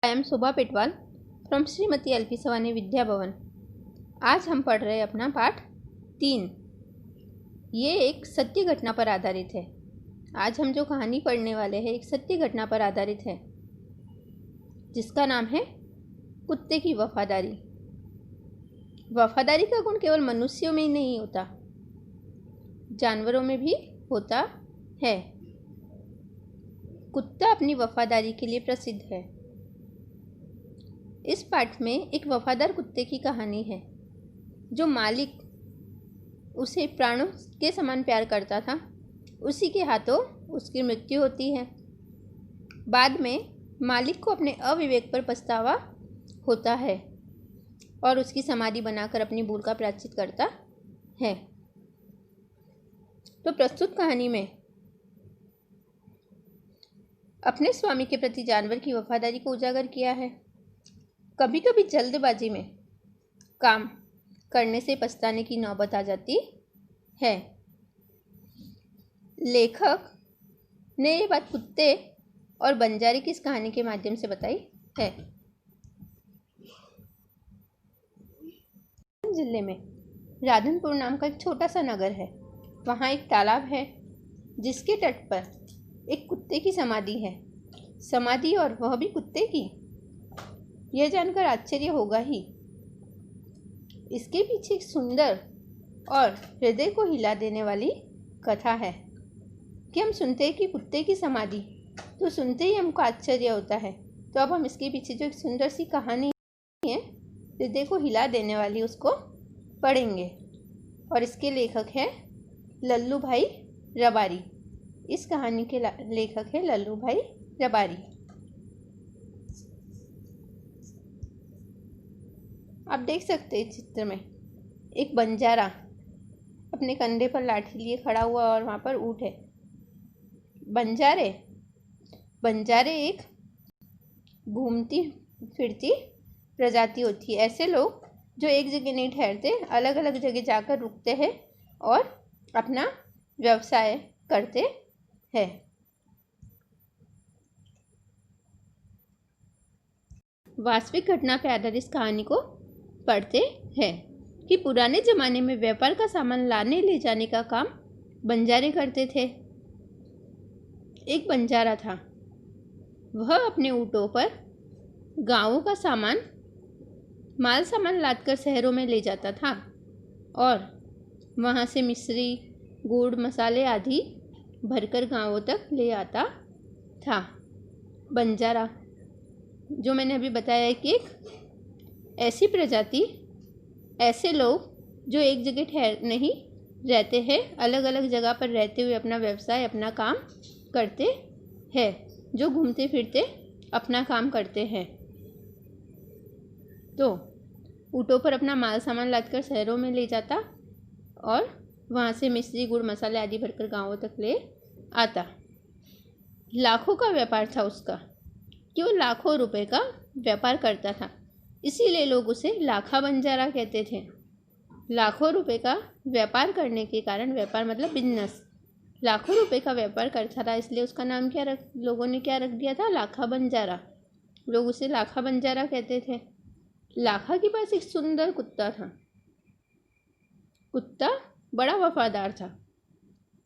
I am Shobha Petwal from Shrimati L P Sawani Vidya Bhavan. आज हम पढ़ रहे हैं अपना पाठ 3। ये एक सत्य घटना पर आधारित है। आज हम जो कहानी पढ़ने वाले हैं एक सत्य घटना पर आधारित है, जिसका नाम है कुत्ते की वफादारी। वफादारी का गुण केवल मनुष्यों में ही नहीं होता, जानवरों में भी होता है। कुत्ता अपनी वफादारी के लिए प्रसिद्ध है। इस पाठ में एक वफादार कुत्ते की कहानी है, जो मालिक उसे प्राणों के समान प्यार करता था, उसी के हाथों उसकी मृत्यु होती है। बाद में मालिक को अपने अविवेक पर पछतावा होता है और उसकी समाधि बनाकर अपनी भूल का प्रायश्चित करता है। तो प्रस्तुत कहानी में अपने स्वामी के प्रति जानवर की वफादारी को उजागर किया है। कभी कभी जल्दबाजी में काम करने से पछताने की नौबत आ जाती है। लेखक ने ये बात कुत्ते और बंजारे की इस कहानी के माध्यम से बताई है। जिले में राधनपुर नाम का एक छोटा सा नगर है। वहाँ एक तालाब है, जिसके तट पर एक कुत्ते की समाधि है। समाधि और वह भी कुत्ते की। यह जानकर आश्चर्य होगा ही। इसके पीछे एक सुंदर और हृदय को हिला देने वाली कथा है कि हम सुनते हैं कि कुत्ते की समाधि, तो सुनते ही हमको आश्चर्य होता है। तो अब हम इसके पीछे जो एक सुंदर सी कहानी है, हृदय को हिला देने वाली, उसको पढ़ेंगे। और इसके लेखक हैं लल्लू भाई रबारी। इस कहानी के लेखक है लल्लू भाई रबारी। आप देख सकते हैं चित्र में एक बंजारा अपने कंधे पर लाठी लिए खड़ा हुआ और वहाँ पर ऊँट है। बंजारे एक घूमती फिरती प्रजाति होती है। ऐसे लोग जो एक जगह नहीं ठहरते, अलग अलग जगह जाकर रुकते हैं और अपना व्यवसाय करते हैं। वास्तविक घटना पर आधारित इस कहानी को पढ़ते हैं कि पुराने ज़माने में व्यापार का सामान लाने ले जाने का काम बंजारे करते थे। एक बंजारा था। वह अपने ऊँटों पर गांवों का माल सामान लादकर शहरों में ले जाता था और वहां से मिश्री, गुड़, मसाले आदि भरकर गांवों तक ले आता था। बंजारा, जो मैंने अभी बताया है कि एक ऐसी प्रजाति, ऐसे लोग जो एक जगह ठहर नहीं रहते हैं, अलग अलग जगह पर रहते हुए अपना व्यवसाय, अपना काम करते हैं, जो घूमते फिरते अपना काम करते हैं। तो ऊँटों पर अपना माल सामान लादकर शहरों में ले जाता और वहाँ से मिश्री, गुड़, मसाले आदि भरकर गांवों तक ले आता। लाखों का व्यापार था उसका, कि वो लाखों रुपए का व्यापार करता था। इसीलिए लोग उसे लाखा बंजारा कहते थे। लाखों रुपए का व्यापार करने के कारण, व्यापार मतलब बिजनेस, लाखों रुपए का व्यापार करता था, इसलिए उसका नाम लोगों ने क्या रख दिया था? लाखा बंजारा। लोग उसे लाखा बंजारा कहते थे। लाखा के पास एक सुंदर कुत्ता था। कुत्ता बड़ा वफादार था।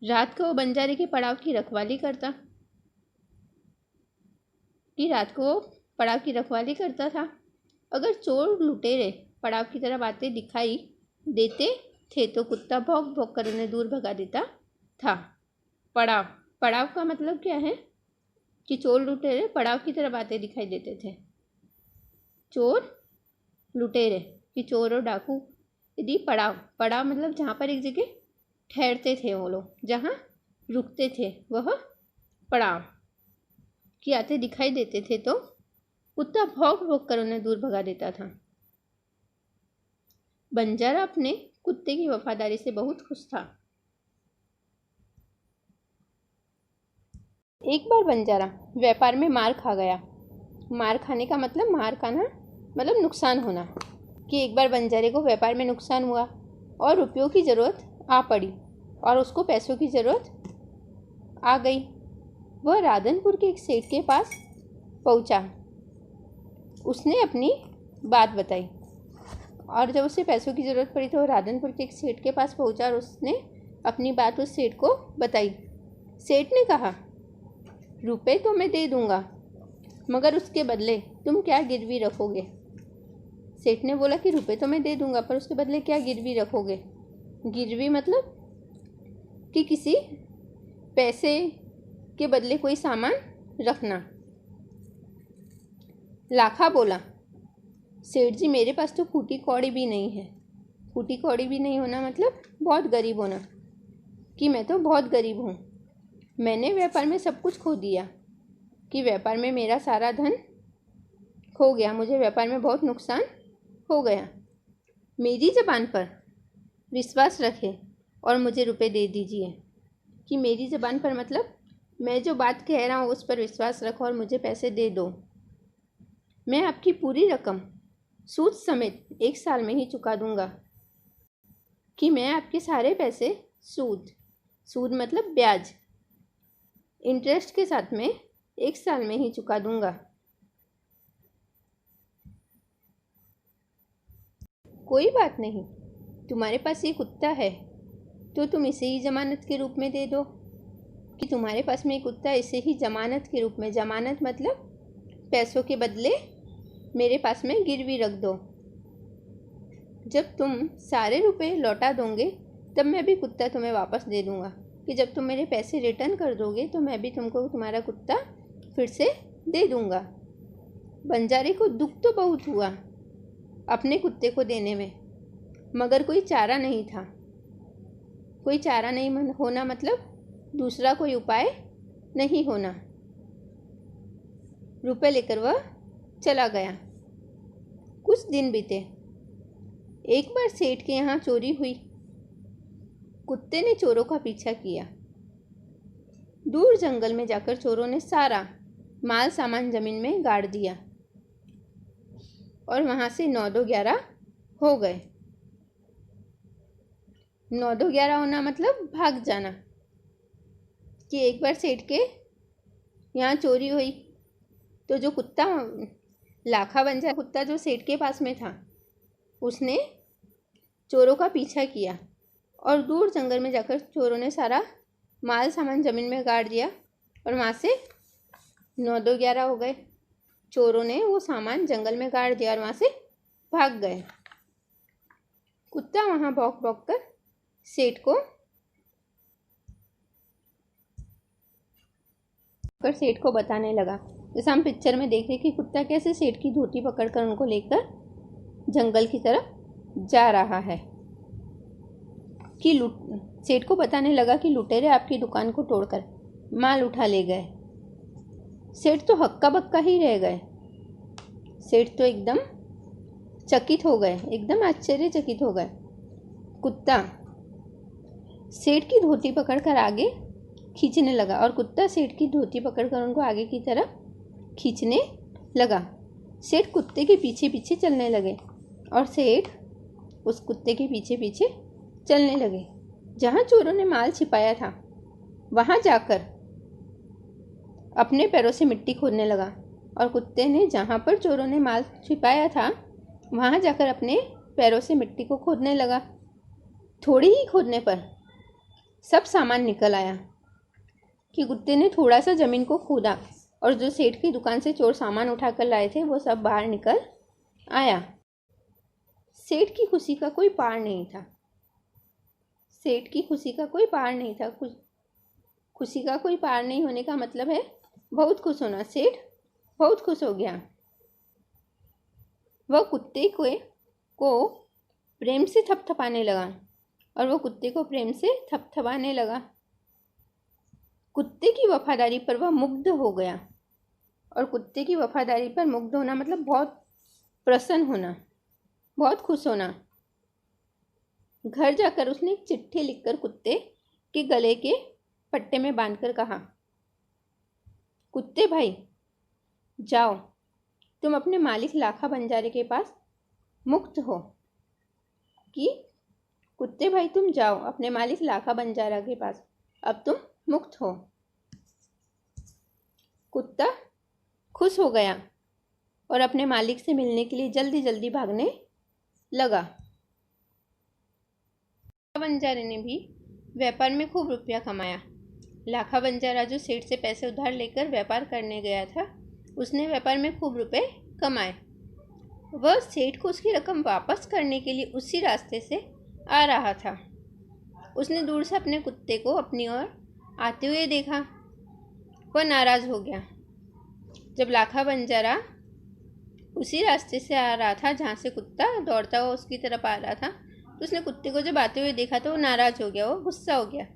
रात को वो बंजारे के पड़ाव की रखवाली करता था। अगर चोर लुटेरे पड़ाव की तरफ आते दिखाई देते थे तो कुत्ता भौंक भौंक कर उन्हें दूर भगा देता था। पड़ाव का मतलब क्या है? कि चोर लुटेरे पड़ाव की तरफ आते दिखाई देते थे। चोर लुटेरे, कि चोर और डाकू, यदि पड़ाव मतलब जहाँ पर एक जगह ठहरते थे वो लोग, जहाँ रुकते थे, वह पड़ाव कि आते दिखाई देते थे तो कुत्ता भौंक भौंक कर उन्हें दूर भगा देता था। बंजारा अपने कुत्ते की वफादारी से बहुत खुश था। एक बार बंजारा व्यापार में मार खा गया। मार खाने का मतलब, मार खाना मतलब नुकसान होना। कि एक बार बंजारे को व्यापार में नुकसान हुआ और रुपयों की ज़रूरत आ पड़ी और उसको पैसों की ज़रूरत आ गई। वह राधनपुर के एक सेठ के पास पहुंचा उसने अपनी बात बताई और जब उसे पैसों की ज़रूरत पड़ी तो वो राधनपुर के एक सेठ के पास पहुंचा और उसने अपनी बात उस सेठ को बताई। सेठ ने कहा, रुपए तो मैं दे दूंगा, मगर उसके बदले तुम क्या गिरवी रखोगे? सेठ ने बोला कि रुपए तो मैं दे दूंगा, पर उसके बदले क्या गिरवी रखोगे? गिरवी मतलब कि किसी पैसे के बदले कोई सामान रखना। लाखा बोला, सेठ जी मेरे पास तो फूटी कौड़ी भी नहीं है। फूटी कौड़ी भी नहीं होना मतलब बहुत गरीब होना, कि मैं तो बहुत गरीब हूँ। मैंने व्यापार में सब कुछ खो दिया, कि व्यापार में मेरा सारा धन खो गया, मुझे व्यापार में बहुत नुकसान हो गया। मेरी ज़बान पर विश्वास रखें और मुझे रुपए दे दीजिए। कि मेरी ज़बान पर मतलब मैं जो बात कह रहा हूँ उस पर विश्वास रखो और मुझे पैसे दे दो। मैं आपकी पूरी रकम सूद समेत 1 साल में ही चुका दूंगा। कि मैं आपके सारे पैसे सूद मतलब ब्याज, इंटरेस्ट के साथ में 1 साल में ही चुका दूंगा। कोई बात नहीं, तुम्हारे पास ये कुत्ता है तो तुम इसे ही जमानत के रूप में दे दो। कि तुम्हारे पास में एक कुत्ता है, इसे ही जमानत के रूप में, जमानत मतलब पैसों के बदले मेरे पास में गिरवी रख दो। जब तुम सारे रुपए लौटा दोगे तब मैं भी कुत्ता तुम्हें वापस दे दूंगा। कि जब तुम मेरे पैसे रिटर्न कर दोगे तो मैं भी तुमको तुम्हारा कुत्ता फिर से दे दूंगा। बंजारे को दुख तो बहुत हुआ अपने कुत्ते को देने में, मगर कोई चारा नहीं था। कोई चारा नहीं होना मतलब दूसरा कोई उपाय नहीं होना। रुपए लेकर वह चला गया। कुछ दिन बीते। एक बार सेठ के यहाँ चोरी हुई। कुत्ते ने चोरों का पीछा किया। दूर जंगल में जाकर चोरों ने सारा माल सामान जमीन में गाड़ दिया और वहां से 9-2-11 हो गए। 9-2-11 होना मतलब भाग जाना। कि एक बार सेठ के यहाँ चोरी हुई तो जो कुत्ता लाखा बन जाए, कुत्ता जो सेठ के पास में था, उसने चोरों का पीछा किया और दूर जंगल में जाकर चोरों ने सारा माल सामान ज़मीन में गाड़ दिया और वहाँ से 9-2-11 हो गए। चोरों ने वो सामान जंगल में गाड़ दिया और वहाँ से भाग गए। कुत्ता वहाँ भौंक भौंक कर सेठ को बताने लगा। जैसे हम पिक्चर में देख रहे कि कुत्ता कैसे सेठ की धोती पकड़कर उनको लेकर जंगल की तरफ जा रहा है। कि सेठ को बताने लगा कि लुटेरे आपकी दुकान को तोड़कर माल उठा ले गए। सेठ तो हक्का बक्का ही रह गए। सेठ तो एकदम चकित हो गए, एकदम आश्चर्यचकित हो गए। कुत्ता सेठ की धोती पकड़कर आगे खींचने लगा और कुत्ता सेठ की धोती पकड़कर उनको आगे की तरफ खींचने लगा। सेठ कुत्ते के पीछे पीछे चलने लगे और सेठ उस कुत्ते के पीछे पीछे चलने लगे। जहाँ चोरों ने माल छिपाया था वहाँ जाकर अपने पैरों से मिट्टी खोदने लगा और कुत्ते ने जहाँ पर चोरों ने माल छिपाया था वहाँ जाकर अपने पैरों से मिट्टी को खोदने लगा। थोड़ी ही खोदने पर सब सामान निकल आया। कि कुत्ते ने थोड़ा सा ज़मीन को खोदा और जो सेठ की दुकान से चोर सामान उठाकर लाए थे वो सब बाहर निकल आया। सेठ की खुशी का कोई पार नहीं था। सेठ की खुशी का कोई पार नहीं था। खुशी का कोई पार नहीं होने का मतलब है बहुत खुश होना। सेठ बहुत खुश हो गया। वह कुत्ते को प्रेम से थपथपाने लगा और वो कुत्ते को प्रेम से थपथपाने लगा। कुत्ते की वफादारी पर वह मुग्ध हो गया। और कुत्ते की वफादारी पर मुग्ध होना मतलब बहुत प्रसन्न होना, बहुत खुश होना। घर जाकर उसने एक चिट्ठी लिखकर कुत्ते के गले के पट्टे में बांधकर कहा, कुत्ते भाई जाओ, तुम अपने मालिक लाखा बंजारे के पास मुक्त हो। कि कुत्ते भाई तुम जाओ अपने मालिक लाखा बंजारा के पास, अब तुम मुक्त हो। कुत्ता खुश हो गया और अपने मालिक से मिलने के लिए जल्दी जल्दी भागने लगा। लाखा बंजारे ने भी व्यापार में खूब रुपया कमाया। लाखा बंजारा जो सेठ से पैसे उधार लेकर व्यापार करने गया था, उसने व्यापार में खूब रुपए कमाए। वह सेठ को उसकी रकम वापस करने के लिए उसी रास्ते से आ रहा था। उसने दूर से अपने कुत्ते को अपनी ओर आते हुए देखा। वह नाराज़ हो गया। जब लाखा बंजारा उसी रास्ते से आ रहा था जहाँ से कुत्ता दौड़ता हुआ उसकी तरफ आ रहा था, तो उसने कुत्ते को जब आते हुए देखा तो वो नाराज़ हो गया, वो गुस्सा हो गया।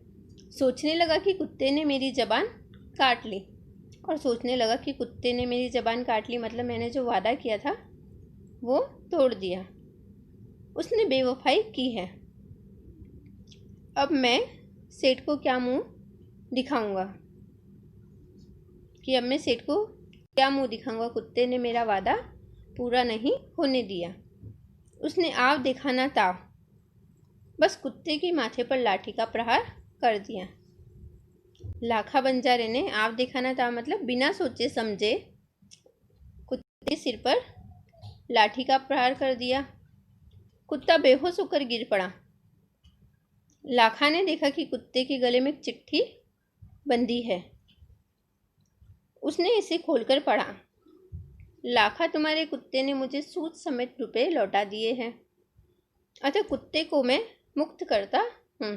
सोचने लगा कि कुत्ते ने मेरी ज़बान काट ली, और सोचने लगा कि कुत्ते ने मेरी ज़बान काट ली मतलब मैंने जो वादा किया था वो तोड़ दिया, उसने बेवफाई की है। अब मैं सेठ को क्या मुंह दिखाऊंगा कुत्ते ने मेरा वादा पूरा नहीं होने दिया। उसने आव दिखाना ताव बस कुत्ते के माथे पर लाठी का प्रहार कर दिया। लाखा बंजारे ने आव दिखाना ताव मतलब बिना सोचे समझे कुत्ते के सिर पर लाठी का प्रहार कर दिया। कुत्ता बेहोश होकर गिर पड़ा। लाखा ने देखा कि कुत्ते के गले में एक चिट्ठी बंधी है। उसने इसे खोलकर पढ़ा। लाखा, तुम्हारे कुत्ते ने मुझे सूद समेत रुपए लौटा दिए हैं, अतः कुत्ते को मैं मुक्त करता हूँ।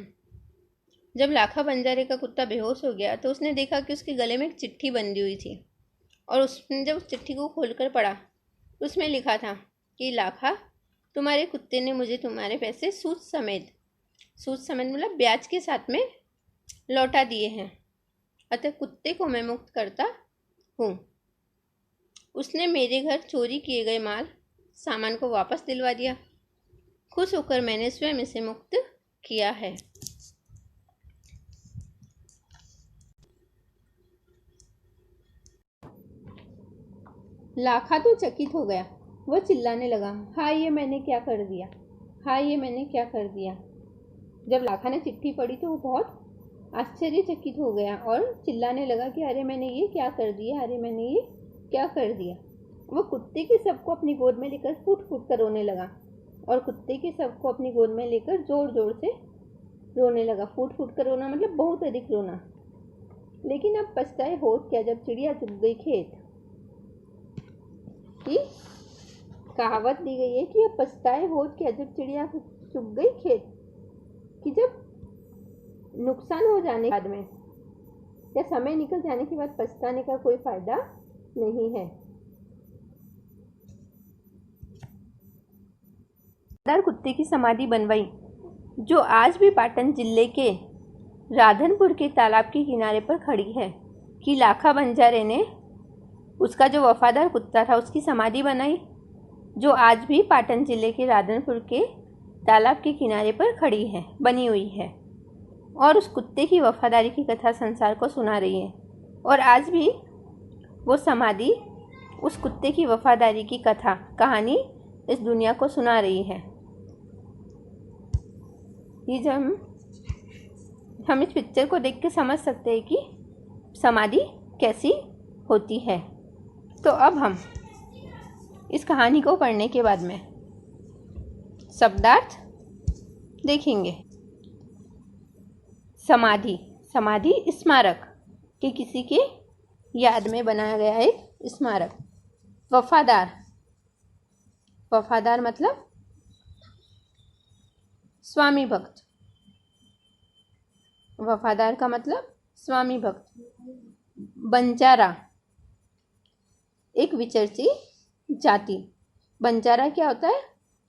जब लाखा बंजारे का कुत्ता बेहोश हो गया तो उसने देखा कि उसके गले में एक चिट्ठी बंधी हुई थी, और उसने जब उस चिट्ठी को खोलकर पढ़ा तो उसमें लिखा था कि लाखा, तुम्हारे कुत्ते ने मुझे तुम्हारे पैसे सूद समेत मतलब ब्याज के साथ में लौटा दिए हैं, अतः कुत्ते को मैं मुक्त करता हूँ। उसने मेरे घर चोरी किए गए सामान को वापस दिलवा दिया। खुश होकर मैंने स्वयं इसे मुक्त किया है। लाखा तो चकित हो गया। वह चिल्लाने लगा, हाय ये मैंने क्या कर दिया, हाय ये मैंने क्या कर दिया। जब लाखा ने चिट्ठी पढ़ी तो वो बहुत आश्चर्यचकित हो गया और चिल्लाने लगा कि अरे मैंने ये क्या कर दिया, अरे मैंने ये क्या कर दिया। वो कुत्ते के सबको अपनी गोद में लेकर फूट फूट कर रोने लगा, और कुत्ते के सबको अपनी गोद में लेकर जोर जोर से रोने लगा। फूट फूट कर रोना मतलब बहुत अधिक रोना। लेकिन अब पछताए होत क्या जब चिड़िया चुग गई खेत की कहावत दी गई है कि अब पछताए होत क्या जब चिड़िया चुग गई खेत, कि जब नुकसान हो जाने के बाद में या समय निकल जाने के बाद पछताने का कोई फायदा नहीं है। कुत्ते की समाधि बनवाई जो आज भी पाटन जिले के राधनपुर के तालाब के किनारे पर खड़ी है, कि लाखा बंजारे ने उसका जो वफादार कुत्ता था उसकी समाधि बनाई जो आज भी पाटन जिले के राधनपुर के तालाब के किनारे पर खड़ी है, बनी हुई है, और उस कुत्ते की वफादारी की कथा संसार को सुना रही है। और आज भी वो समाधि उस कुत्ते की वफादारी की कहानी इस दुनिया को सुना रही है। ये जब हम इस पिक्चर को देख के समझ सकते हैं कि समाधि कैसी होती है। तो अब हम इस कहानी को पढ़ने के बाद में शब्दार्थ देखेंगे। समाधि स्मारक कि किसी के याद में बनाया गया एक स्मारक। वफादार मतलब स्वामी भक्त। वफादार का मतलब स्वामी भक्त। बंजारा एक विचरती जाति। बंजारा क्या होता है,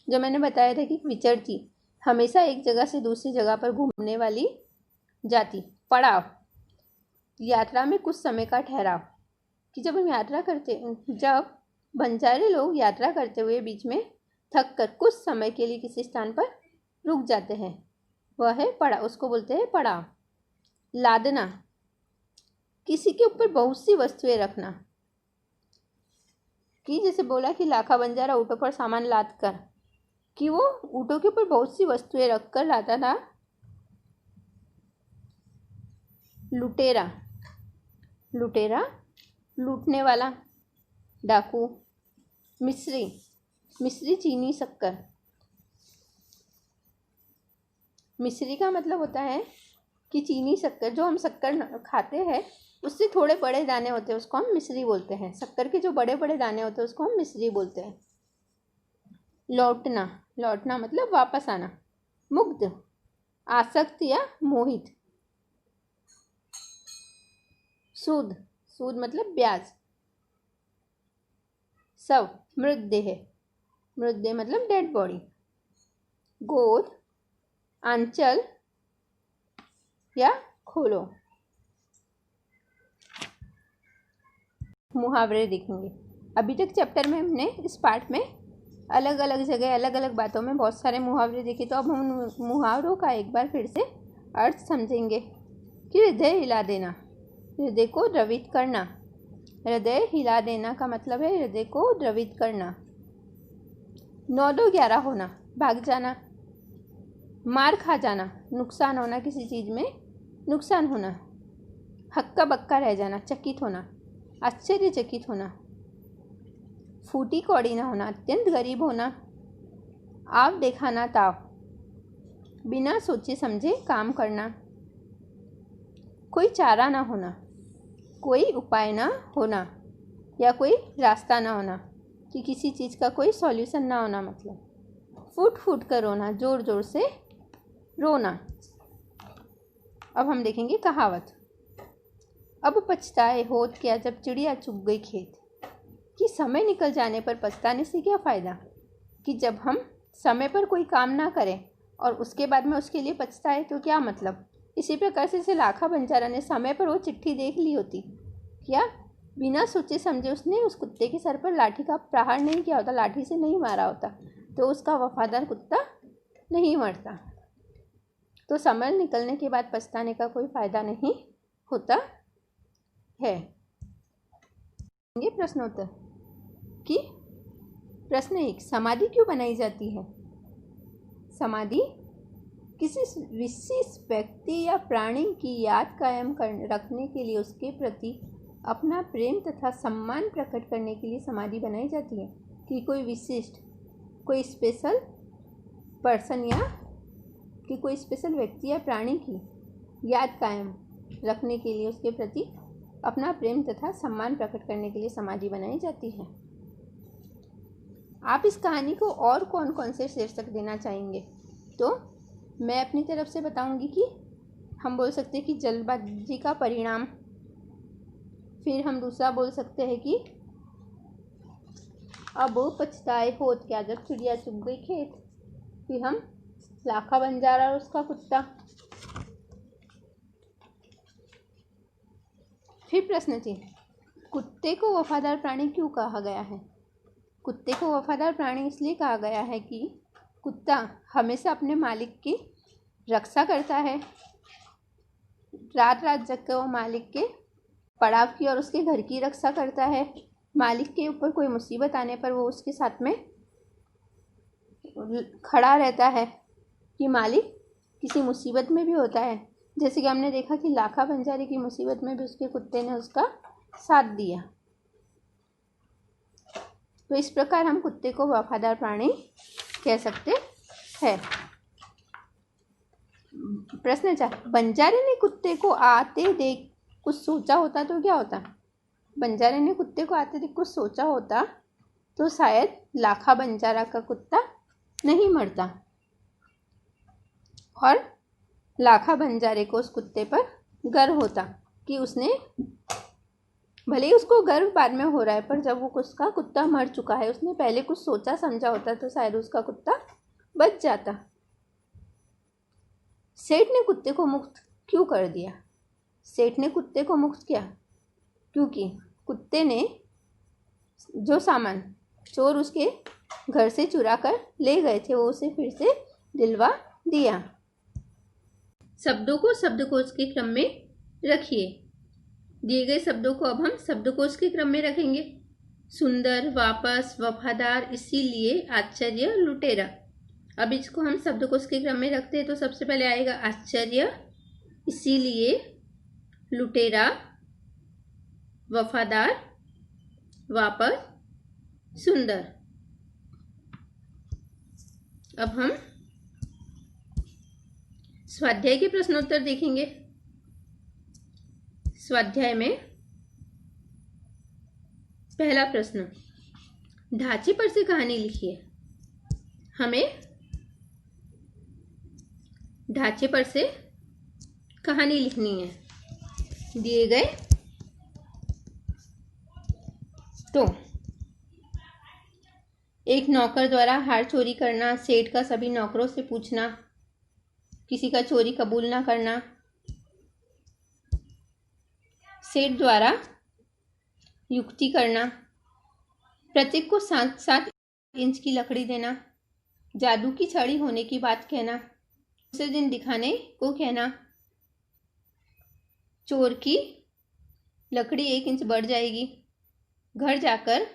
जो मैंने बताया था कि विचरती, हमेशा एक जगह से दूसरी जगह पर घूमने वाली जाति। पड़ाव यात्रा में कुछ समय का ठहराव, कि जब बंजारे लोग यात्रा करते हुए बीच में थक कर कुछ समय के लिए किसी स्थान पर रुक जाते हैं, वह है पड़ाव, उसको बोलते हैं पड़ाव। लादना किसी के ऊपर बहुत सी वस्तुएं रखना, कि जैसे बोला कि लाखा बंजारा ऊँटों पर सामान लाद कर, कि वो ऊँटों के ऊपर बहुत सी वस्तुएं रख कर लाता था। लुटेरा लूटने वाला, डाकू। मिश्री, मिश्री चीनी शक्कर। मिश्री का मतलब होता है कि चीनी शक्कर, जो हम शक्कर खाते हैं उससे थोड़े बड़े दाने होते हैं उसको हम मिश्री बोलते हैं। शक्कर के जो बड़े बड़े दाने होते हैं उसको हम मिश्री बोलते हैं। लौटना, लौटना मतलब वापस आना। मुग्ध, आसक्त या मोहित। सूद, सूद मतलब ब्याज। शव, मृतदेह, मृतदेह मतलब डेड बॉडी। गोद, आंचल या खोलो। मुहावरे देखेंगे। अभी तक चैप्टर में हमने इस पार्ट में अलग अलग जगह अलग अलग बातों में बहुत सारे मुहावरे देखे, तो अब हम उन मुहावरों का एक बार फिर से अर्थ समझेंगे। कि हृदय हिला देना, हृदय को द्रवित करना। हृदय हिला देना का मतलब है हृदय को द्रवित करना। 9-2-11 होना, भाग जाना। मार खा जाना, नुकसान होना, किसी चीज़ में नुकसान होना। हक्का बक्का रह जाना, चकित होना, आश्चर्यचकित होना। फूटी कौड़ी ना होना, अत्यंत गरीब होना। आव देखाना ताव, बिना सोचे समझे काम करना। कोई चारा ना होना, कोई उपाय ना होना या कोई रास्ता ना होना, कि किसी चीज़ का कोई सॉल्यूशन ना होना मतलब। फूट फूट कर रोना, ज़ोर ज़ोर से रोना। अब हम देखेंगे कहावत। अब पछताए होत क्या जब चिड़िया चुग गई खेत। कि समय निकल जाने पर पछताने से क्या फ़ायदा। कि जब हम समय पर कोई काम ना करें और उसके बाद में उसके लिए पछताए तो क्या मतलब। इसी प्रकार से लाखा बंजारा ने समय पर वो चिट्ठी देख ली होती, क्या बिना सोचे समझे उसने उस कुत्ते के सर पर लाठी का प्रहार नहीं किया होता, लाठी से नहीं मारा होता, तो उसका वफादार कुत्ता नहीं मरता। तो समय निकलने के बाद पछताने का कोई फ़ायदा नहीं होता है। ये प्रश्नोत्तर कि प्रश्न 1, समाधि क्यों बनाई जाती है। समाधि किसी विशेष व्यक्ति या प्राणी की याद कायम रखने के लिए उसके प्रति अपना प्रेम तथा सम्मान प्रकट करने के लिए समाधि बनाई जाती है। कि कोई विशिष्ट, कोई स्पेशल पर्सन या कि कोई स्पेशल व्यक्ति या प्राणी की याद कायम रखने के लिए उसके प्रति अपना प्रेम तथा सम्मान प्रकट करने के लिए समाधि बनाई जाती है। आप इस कहानी को और कौन कौन से शीर्षक देना चाहेंगे, तो मैं अपनी तरफ से बताऊंगी कि हम बोल सकते हैं कि जल्दबाजी का परिणाम। फिर हम दूसरा बोल सकते हैं कि अब पछताए होत क्या जब चिड़िया चुग गई खेत। फिर हम लाखा बंजारा और उसका कुत्ता। फिर प्रश्न 3, कुत्ते को वफादार प्राणी क्यों कहा गया है। कुत्ते को वफादार प्राणी इसलिए कहा गया है कि कुत्ता हमेशा अपने मालिक की रक्षा करता है। रात रात जग कर वो मालिक के पड़ाव की और उसके घर की रक्षा करता है। मालिक के ऊपर कोई मुसीबत आने पर वो उसके साथ में खड़ा रहता है कि मालिक किसी मुसीबत में भी होता है। जैसे कि हमने देखा कि लाखा बंजारे की मुसीबत में भी उसके कुत्ते ने उसका साथ दिया। तो इस प्रकार हम कुत्ते को वफादार प्राणी कह सकते हैं। प्रश्न 4, बंजारे ने कुत्ते को आते देख कुछ सोचा होता तो क्या होता। बंजारे ने कुत्ते को आते देख कुछ सोचा होता तो शायद लाखा बंजारा का कुत्ता नहीं मरता और लाखा बंजारे को उस कुत्ते पर गर्व होता कि उसने, भले ही उसको गर्व बाद में हो रहा है, पर जब वो उसका कुत्ता मर चुका है, उसने पहले कुछ सोचा समझा होता तो शायद उसका कुत्ता बच जाता। सेठ ने कुत्ते को मुक्त क्यों कर दिया। सेठ ने कुत्ते को मुक्त किया क्योंकि कुत्ते ने जो सामान चोर उसके घर से चुरा कर ले गए थे वो उसे फिर से दिलवा दिया। शब्दों को शब्दकोश के क्रम में रखिए। दिए गए शब्दों को अब हम शब्दकोश के क्रम में रखेंगे। सुंदर, वापस, वफादार, इसीलिए, आश्चर्य, लुटेरा। अब इसको हम शब्दकोश के क्रम में रखते हैं तो सबसे पहले आएगा आश्चर्य, इसीलिए, लुटेरा, वफादार, वापस, सुंदर। अब हम स्वाध्याय के प्रश्नोत्तर देखेंगे। स्वाध्याय में पहला प्रश्न, ढांचे पर से कहानी लिखिए। हमें ढांचे पर से कहानी लिखनी है। दिए गए तो एक नौकर द्वारा हार चोरी करना, सेठ का सभी नौकरों से पूछना, किसी का चोरी कबूल ना करना, सेठ द्वारा युक्ति करना, प्रत्येक को 7-7 इंच की लकड़ी देना, जादू की छड़ी होने की बात कहना, दूसरे दिन दिखाने को कहना, चोर की लकड़ी 1 इंच बढ़ जाएगी, घर जाकर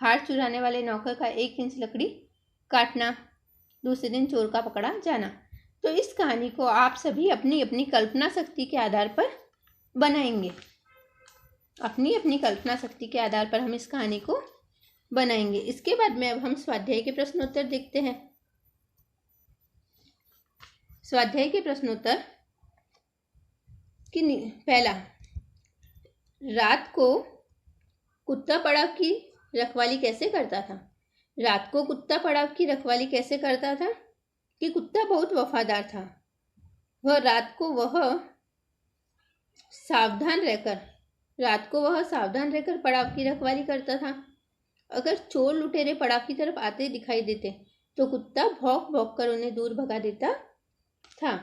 हार चुराने वाले नौकर का 1 इंच लकड़ी काटना, दूसरे दिन चोर का पकड़ा जाना। तो इस कहानी को आप सभी अपनी अपनी कल्पना शक्ति के आधार पर बनाएंगे। अपनी अपनी कल्पना शक्ति के आधार पर हम इस कहानी को बनाएंगे। इसके बाद में अब हम स्वाध्याय के प्रश्नोत्तर देखते हैं। स्वाध्याय के प्रश्नोत्तर की पहला, रात को कुत्ता पड़ाव की रखवाली कैसे करता था। रात को कुत्ता पड़ाव की रखवाली कैसे करता था कि कुत्ता बहुत वफादार था। रात को वह सावधान रहकर पड़ाव की रखवाली करता था। अगर चोर लुटेरे पड़ाव की तरफ आते दिखाई देते तो कुत्ता भौंक भौंक कर उन्हें दूर भगा देता था।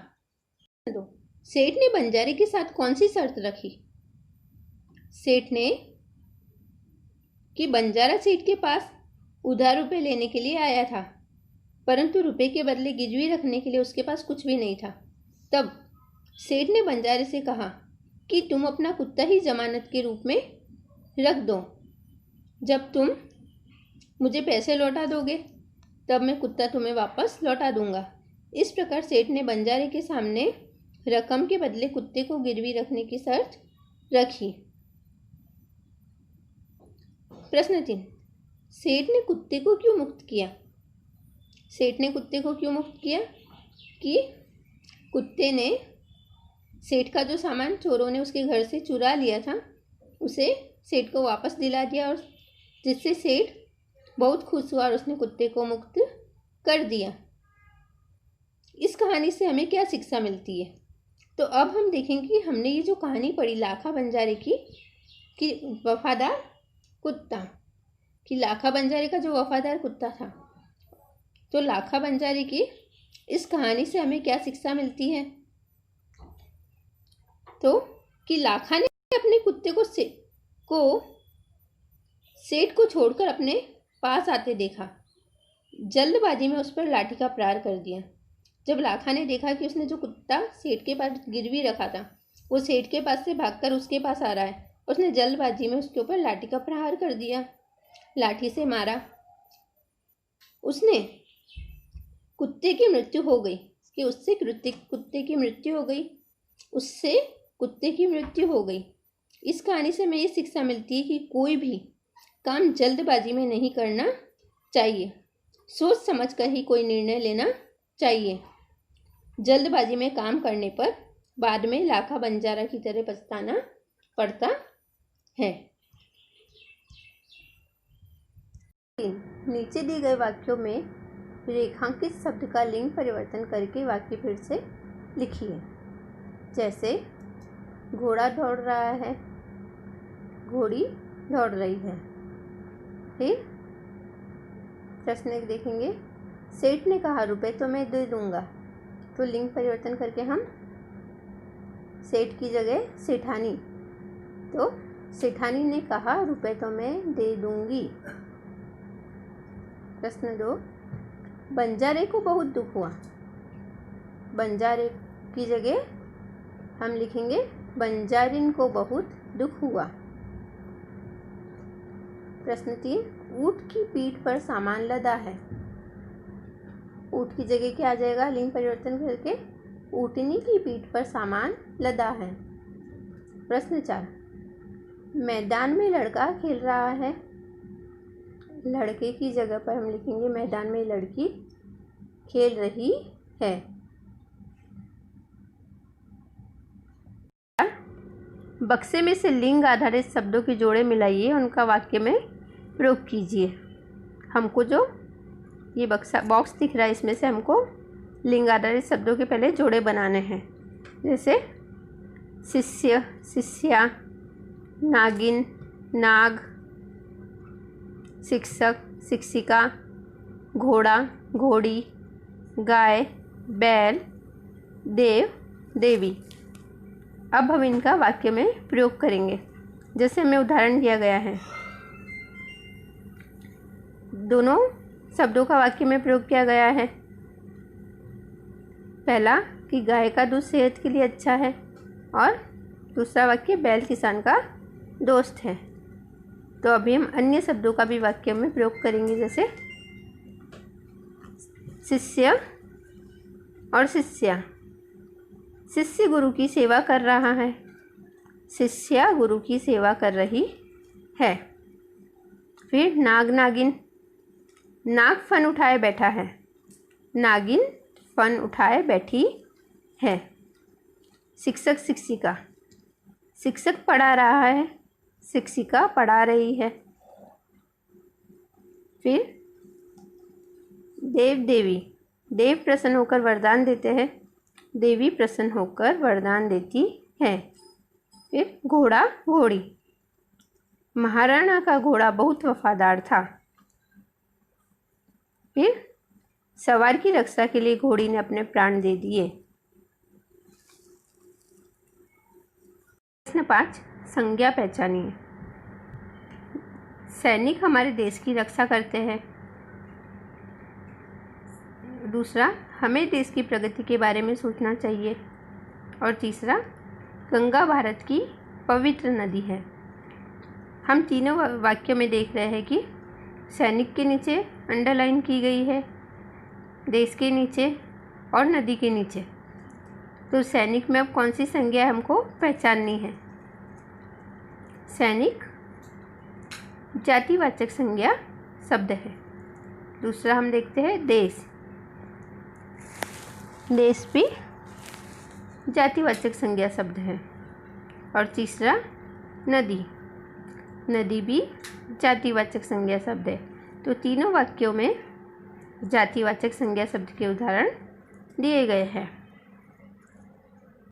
सेठ ने बंजारे के साथ कौन सी शर्त रखी। सेठ ने कि बंजारा सेठ के पास उधार रुपए लेने के लिए आया था, परंतु रुपए के बदले गिरवी रखने के लिए उसके पास कुछ भी नहीं था। तब सेठ ने बंजारे से कहा कि तुम अपना कुत्ता ही जमानत के रूप में रख दो। जब तुम मुझे पैसे लौटा दोगे तब मैं कुत्ता तुम्हें वापस लौटा दूंगा। इस प्रकार सेठ ने बंजारे के सामने रकम के बदले कुत्ते को गिरवी रखने की शर्त रखी। प्रश्न 3, सेठ ने कुत्ते को क्यों मुक्त किया। सेठ ने कुत्ते को क्यों मुक्त किया कि कुत्ते ने सेठ का जो सामान चोरों ने उसके घर से चुरा लिया था उसे सेठ को वापस दिला दिया, और जिससे सेठ बहुत खुश हुआ और उसने कुत्ते को मुक्त कर दिया। इस कहानी से हमें क्या शिक्षा मिलती है। तो अब हम देखेंगे कि हमने ये जो कहानी पढ़ी लाखा बंजारे की कि वफादार कुत्ता, कि लाखा बंजारे का जो वफादार कुत्ता था, तो लाखा बंजारे की इस कहानी से हमें क्या शिक्षा मिलती है। तो कि लाखा ने अपने कुत्ते को सेठ को छोड़कर अपने पास आते देखा, जल्दबाजी में उस पर लाठी का प्रहार कर दिया। जब लाखा ने देखा कि उसने जो कुत्ता सेठ के पास गिरवी रखा था वो सेठ के पास से भागकर उसके पास आ रहा है, उसने जल्दबाजी में उसके ऊपर लाठी का प्रहार कर दिया, लाठी से मारा। उसने कुत्ते की मृत्यु हो गई कि उससे कुत्ते की मृत्यु हो गई, उससे कुत्ते की मृत्यु हो गई। इस कहानी से हमें ये शिक्षा मिलती है कि कोई भी काम जल्दबाजी में नहीं करना चाहिए, सोच समझ कर ही कोई निर्णय लेना चाहिए। जल्दबाजी में काम करने पर बाद में लाखा बंजारा की तरह पछताना पड़ता है। नीचे दिए गए वाक्यों में रेखांकित शब्द का लिंग परिवर्तन करके वाक्य फिर से लिखिए। जैसे घोड़ा दौड़ रहा है, घोड़ी दौड़ रही है। फिर प्रश्न 1 देखेंगे, सेठ ने कहा रुपए तो मैं दे दूंगा, तो लिंग परिवर्तन करके हम सेठ की जगह सेठानी, तो सेठानी ने कहा रुपए तो मैं दे दूंगी। प्रश्न 2, बंजारे को बहुत दुख हुआ, बंजारे की जगह हम लिखेंगे बंजारिन को बहुत दुख हुआ। प्रश्न 3, ऊँट की पीठ पर सामान लदा है, ऊँट की जगह क्या आ जाएगा लिंग परिवर्तन करके ऊँटनी की पीठ पर सामान लदा है। प्रश्न 4, मैदान में लड़का खेल रहा है, लड़के की जगह पर हम लिखेंगे मैदान में लड़की खेल रही है। बक्से में से लिंग आधारित शब्दों के जोड़े मिलाइए, उनका वाक्य में प्रयोग कीजिए। हमको जो ये बॉक्स दिख रहा है, इसमें से हमको लिंग आधारित शब्दों के पहले जोड़े बनाने हैं। जैसे शिष्य, शिष्या, नागिन, नाग, शिक्षक, शिक्षिका, घोड़ा, घोड़ी, गाय, बैल, देव, देवी। अब हम इनका वाक्य में प्रयोग करेंगे। जैसे हमें उदाहरण दिया गया है, दोनों शब्दों का वाक्य में प्रयोग किया गया है। पहला कि गाय का दूध सेहत के लिए अच्छा है, और दूसरा वाक्य बैल किसान का दोस्त है। तो अभी हम अन्य शब्दों का भी वाक्य में प्रयोग करेंगे। जैसे शिष्य और शिष्या, शिष्य गुरु की सेवा कर रहा है, शिष्या गुरु की सेवा कर रही है। फिर नाग, नागिन, नाग फन उठाए बैठा है, नागिन फन उठाए बैठी है। शिक्षक, शिक्षिका, शिक्षक पढ़ा रहा है, शिक्षिका पढ़ा रही है। फिर देव, देवी, देव प्रसन्न होकर वरदान देते हैं, देवी प्रसन्न होकर वरदान देती है। फिर घोड़ा, घोड़ी, महाराणा का घोड़ा बहुत वफादार था। फिर सवार की रक्षा के लिए घोड़ी ने अपने प्राण दे दिए। प्रश्न 5, संज्ञा पहचानिए। सैनिक हमारे देश की रक्षा करते हैं। दूसरा, हमें देश की प्रगति के बारे में सोचना चाहिए। और तीसरा, गंगा भारत की पवित्र नदी है। हम तीनों वाक्यों में देख रहे हैं कि सैनिक के नीचे अंडरलाइन की गई है, देश के नीचे और नदी के नीचे। तो सैनिक में अब कौन सी संज्ञा हमको पहचाननी है? सैनिक जातिवाचक संज्ञा शब्द है। दूसरा हम देखते हैं देश, देश भी जातिवाचक संज्ञा शब्द है। और तीसरा नदी, नदी भी जातिवाचक संज्ञा शब्द है। तो तीनों वाक्यों में जातिवाचक संज्ञा शब्द के उदाहरण दिए गए हैं।